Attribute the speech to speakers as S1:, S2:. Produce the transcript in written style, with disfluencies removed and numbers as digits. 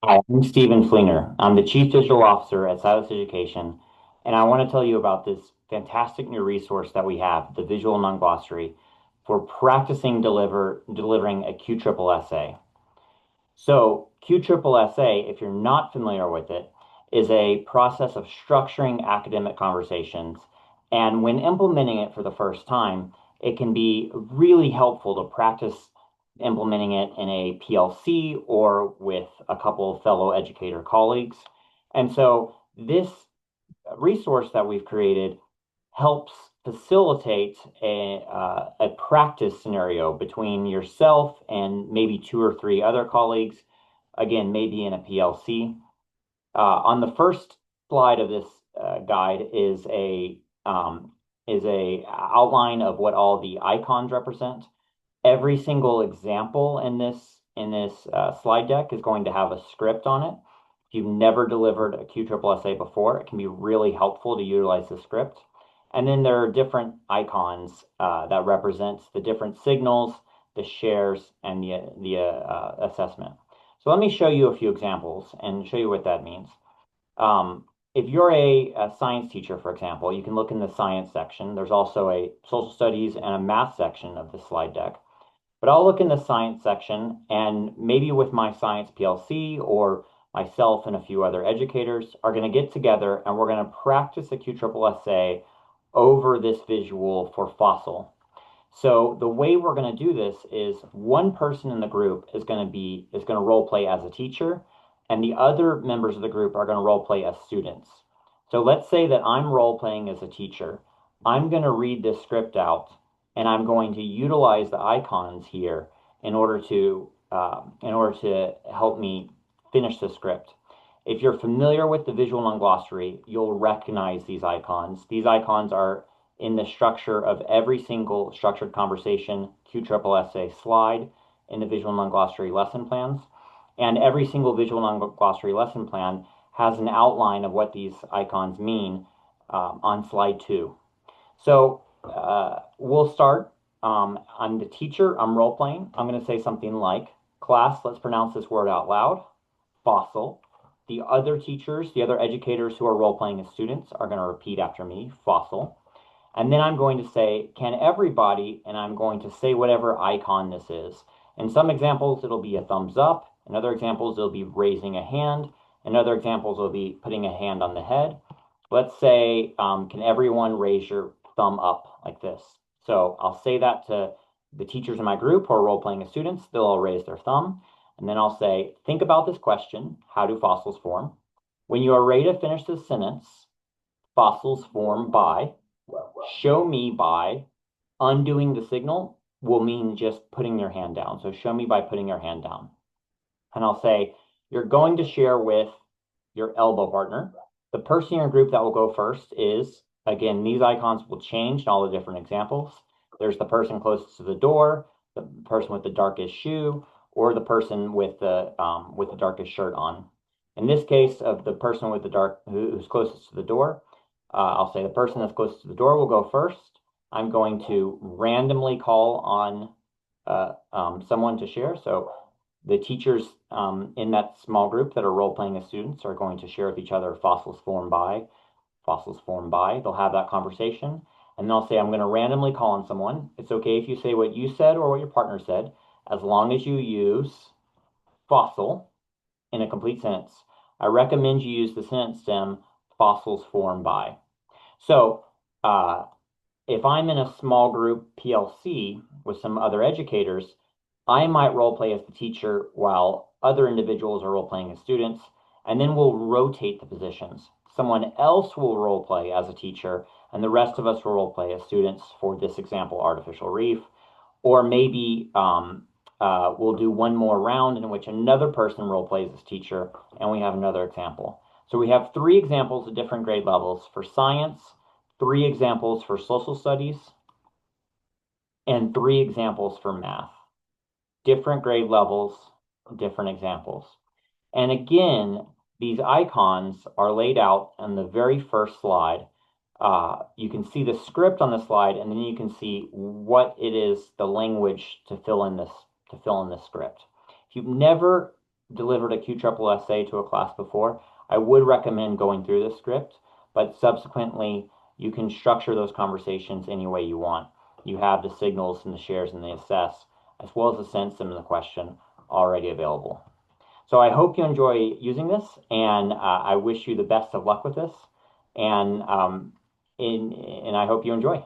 S1: Hi, I'm Stephen Flinger. I'm the Chief Digital Officer at Silas Education, and I want to tell you about this fantastic new resource that we have, the Visual Non-Glossary, for practicing delivering a QSSSA. So QSSSA, if you're not familiar with it, is a process of structuring academic conversations. And when implementing it for the first time, it can be really helpful to practice implementing it in a PLC or with a couple of fellow educator colleagues. And so this resource that we've created helps facilitate a practice scenario between yourself and maybe two or three other colleagues, again, maybe in a PLC. On the first slide of this guide is a outline of what all the icons represent. Every single example in this slide deck is going to have a script on it. If you've never delivered a QSSSA before, it can be really helpful to utilize the script. And then there are different icons that represents the different signals, the shares, and the assessment. So let me show you a few examples and show you what that means. If you're a science teacher, for example, you can look in the science section. There's also a social studies and a math section of the slide deck. But I'll look in the science section and maybe with my science PLC or myself and a few other educators are going to get together and we're going to practice the QSSSA over this visual for fossil. So the way we're going to do this is one person in the group is going to role play as a teacher, and the other members of the group are going to role play as students. So let's say that I'm role playing as a teacher. I'm going to read this script out, and I'm going to utilize the icons here in order to help me finish the script. If you're familiar with the visual non-glossary, you'll recognize these icons. These icons are in the structure of every single structured conversation QSSSA slide in the visual non-glossary lesson plans. And every single visual non-glossary lesson plan has an outline of what these icons mean on slide 2. So we'll start. I'm the teacher. I'm role playing. I'm going to say something like, class, let's pronounce this word out loud, fossil. The other teachers, the other educators who are role playing as students are going to repeat after me, fossil. And then I'm going to say, can everybody, and I'm going to say whatever icon this is. In some examples, it'll be a thumbs up. In other examples, it'll be raising a hand. In other examples, it'll be putting a hand on the head. Let's say, can everyone raise your thumb up like this? So I'll say that to the teachers in my group who are role-playing as students. They'll all raise their thumb. And then I'll say, think about this question. How do fossils form? When you are ready to finish this sentence, fossils form by, show me by, undoing the signal will mean just putting your hand down. So show me by putting your hand down. And I'll say, you're going to share with your elbow partner. The person in your group that will go first is, again, these icons will change in all the different examples. There's the person closest to the door, the person with the darkest shoe, or the person with the darkest shirt on. In this case of the person with the who's closest to the door, I'll say the person that's closest to the door will go first. I'm going to randomly call on someone to share. So the teachers in that small group that are role playing as students are going to share with each other fossils formed by, fossils formed by. They'll have that conversation. And they'll say, I'm going to randomly call on someone. It's okay if you say what you said or what your partner said, as long as you use fossil in a complete sentence. I recommend you use the sentence stem fossils formed by. So if I'm in a small group PLC with some other educators, I might role play as the teacher while other individuals are role playing as students, and then we'll rotate the positions. Someone else will role play as a teacher, and the rest of us will role play as students for this example, artificial reef. Or maybe we'll do one more round in which another person role plays as teacher, and we have another example. So we have 3 examples of different grade levels for science, 3 examples for social studies, and 3 examples for math. Different grade levels, different examples. And again, these icons are laid out on the very first slide. You can see the script on the slide, and then you can see what it is, the language to fill in this script. If you've never delivered a QSSSA to a class before, I would recommend going through this script, but subsequently you can structure those conversations any way you want. You have the signals and the shares and the assess, as well as the sense and the question already available. So I hope you enjoy using this, and I wish you the best of luck with this, and and I hope you enjoy.